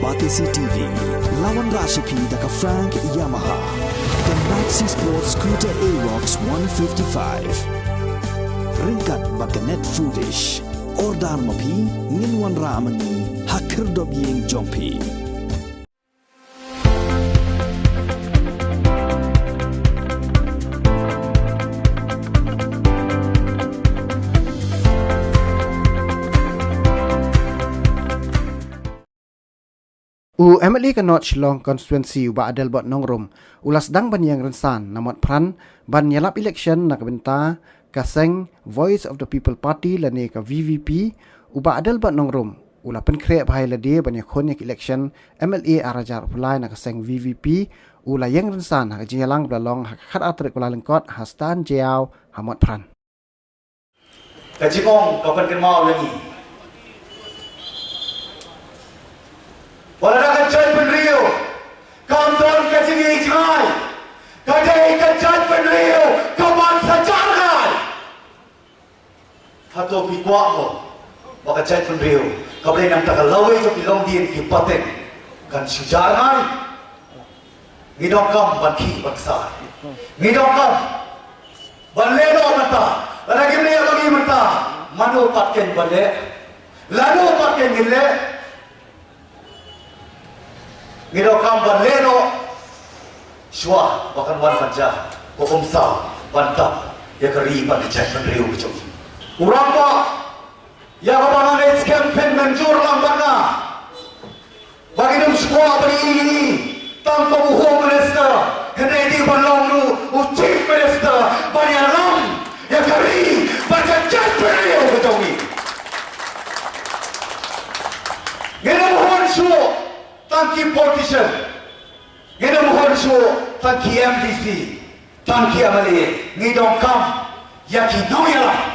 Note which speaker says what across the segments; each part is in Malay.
Speaker 1: Batisi TV, lawan Rashipi daka Frank Yamaha, the Maxi Sports Scooter Aerox 155. Ringkat baganet foodish, ordar mapi, nginwan ramani, hakir dobyeng jompi.
Speaker 2: MLA kanot Shillong constituency uba adel bot nongrum ulas dang banyang rensan namot pran ban yalap election nak benta kaseng Voice of the People Party lane ka VVP uba adel bot nongrum ula pen kre bhai lade banyak konyak election MLA arajar pulai nak kaseng VVP ula yang rensan hak jinyalang belalong hak khat atrik kula lengkot hastan jiao hamot pran
Speaker 3: kajimong kapan kenmau lagi wala na kachay penriyo kamdon kajingi ijay kajay kachay penriyo kaman sa jargan hato pikwa mo wakachay penriyo kablay nang takalaway sa pilong din kipating kan sujargan ngidokam banki baksa ngidokam banleno mata lagim niya lagi mata manu patken bale lalo patken gile ngidokam banleno shwa bakan wan fanja kokomsa bantap ya kari kacay penriyo kecok urang pa ya kabangan campaign menjur lambana bagi dum shwa bari ini tanpa home minister henedi banlong nu chief minister banyaram ya kari kacay penriyo kecok ni ngidokam shwa tangki politician, ngidong honso tangki MDC, tangki amali, ngidong kam, yaki noyala.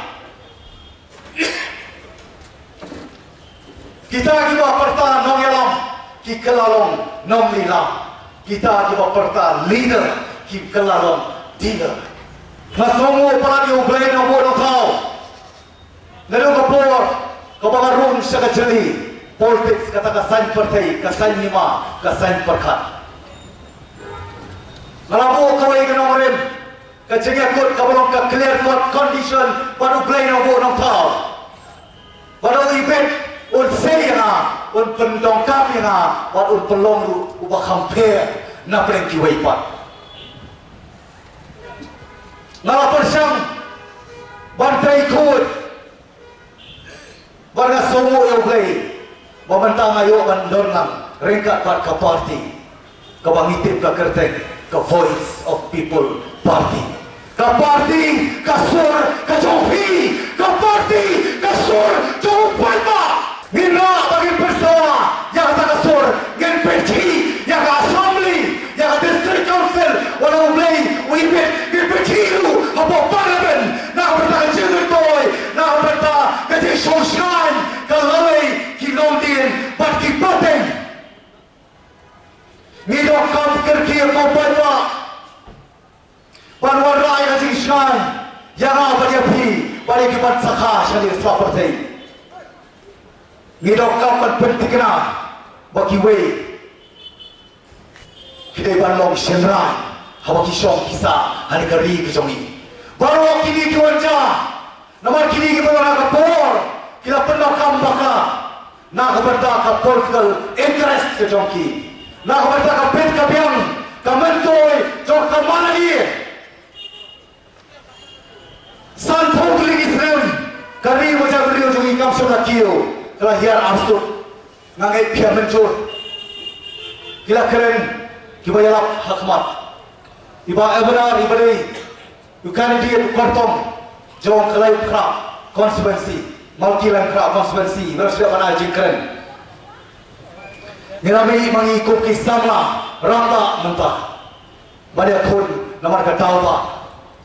Speaker 3: Kita kiba perta noyalam, ki kelalong nomlilam. Kita kiba perta leader, ki kelalong leader. Nasongo para di ublay na bono tao. Lalu kapor, kabangarong sa kajali. Politics kata kasan partai, kasan lima, kasan perkat. Malabu kawai kena orang, kecengnya kot kabalong ka clear cut condition, baru play na bo nong tau. Baru event, un say na, un pendong kami na, baru un pelong ubah compare na pergi waipat. Nala persang, bantai kot, baru somo yang play. Pemerintah ayo bandor lang ringkat kat ke parti kebangitip ke kerteng ke Voice of People Party ke parti ke sur ke jompi ke parti ke sur jompan ma ngina bagi persoa yang kata ke sur ngen peci yang ke assembly yang ke district council walau blay wibit ngen peci lu apa parlimen nak bertahan jenut toy nak bertahan kasi sosyan ke lalai kilodin bagi pateng ngidokam kerja kompanwa panwan rai kasih syan yang apa dia pi bagi kibat sakha syali seperti ngidokam penting bagi we kita banlong senrai hawa kisong kisah hari kari kisongi baru kini kiwanja nama kini kita nak kapor kita pernah kambaka nak berda ka political interest ke jongki nak berda ka pet ka biang ka mentoi jong ka mana dia san phogli Israel kari wajah beliau jongi kam sona kio kala hiar absurd ngangai pia mencur kila keren kiba yalap hakmat iba ebenar ibadai bukan dia kortom jong kalai kra constituency Malkilan kera konstituensi bersedia mana jingkren nirami mengikut kisahlah rata mentah banyak pun nomor ketauba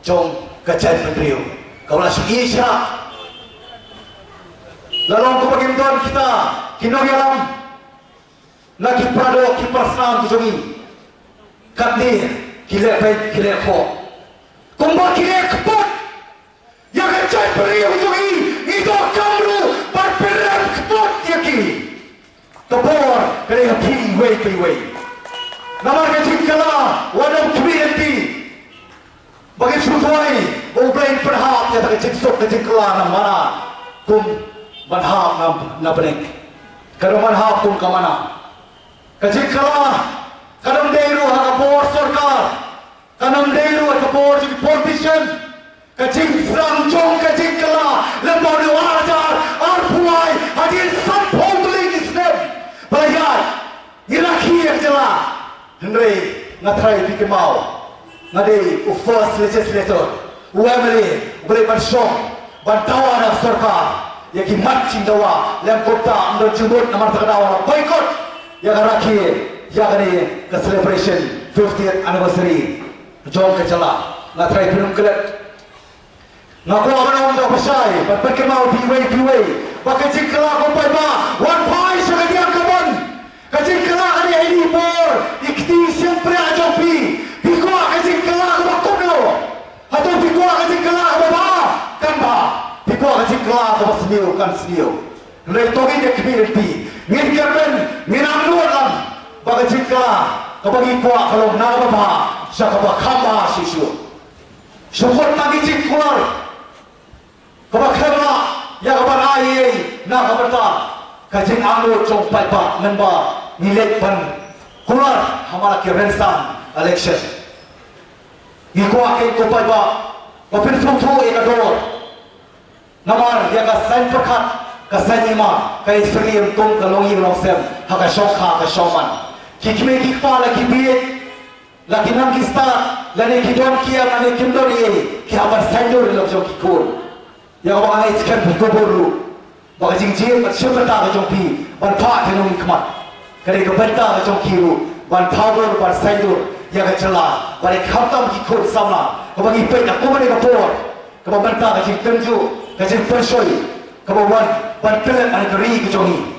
Speaker 3: jong kecai penriu kau lah sugi isyak lalu kebagian kita kinong yalam lagi prado kiprasnam kujongi katni kilek baik kilek kok kumbang kilek kepot yang kecai penriu kujongi itu kamu berperan kepot yaki kepor kare pi way nama ke jingkala wadam community bagi sutuai ubain perhap ya tak jiksok ke jingkala nam mana kum banhap na benek karo banhap kum kamana ke jingkala kadam deiru ha bor sarkar kadam deiru ha bor ji politician ke jing frang jong ke jingkala lemau ni wajar arpuai hadir sampong ling isnem bayar iraki yang jela Henry ngatrai pikimau ngade u first legislator UMLA boleh bersong bantawa nak sarkar yaki matching dawa lem kota amdo jumut namar terdawa boycott yang rakyat yang ini ke celebration 50th anniversary jom ke jala ngatrai pinum kelet ngaku orang dah pasai berpikimau piwai pakai jingkala ko pai ba one pie sebagai kawan kajing kelak hari ini bor ikti siempre ajopi biko kajing kelak bakono atau biko kajing kelak baba kan ba biko kajing kelak baba seniu kan seniu nilai togi dia community ngin kerben nginam luar bagi kajing kelak kabagi kuak kalau nak baba siapa bakama sisu syukur lagi jing keluar kabakama ya kabarai nak kabata kajing anu compai pak member nilai pan keluar hamalah kerensan election ikuak kompai pak wapin suatu ekador namar dia kasain perkat kasain ima kai seri untung kalongi longsem haka shokha ka shoman kikme kikpa lagi biet lagi nam kista lani kidon kia lani kimdori kia bar sandur lokjo kikul ya orang ai sekan bergoburu bagi jingjing siapa tak kejong pi ban pak tenung ikmat kare ke benta kejong kiru ban power ban sandur ya ke cela bari khatam kikul sama bagi pe nak ko bani kapor ke benta kejing tenju kejing persoi ke ban ban telet ani keri kejong ni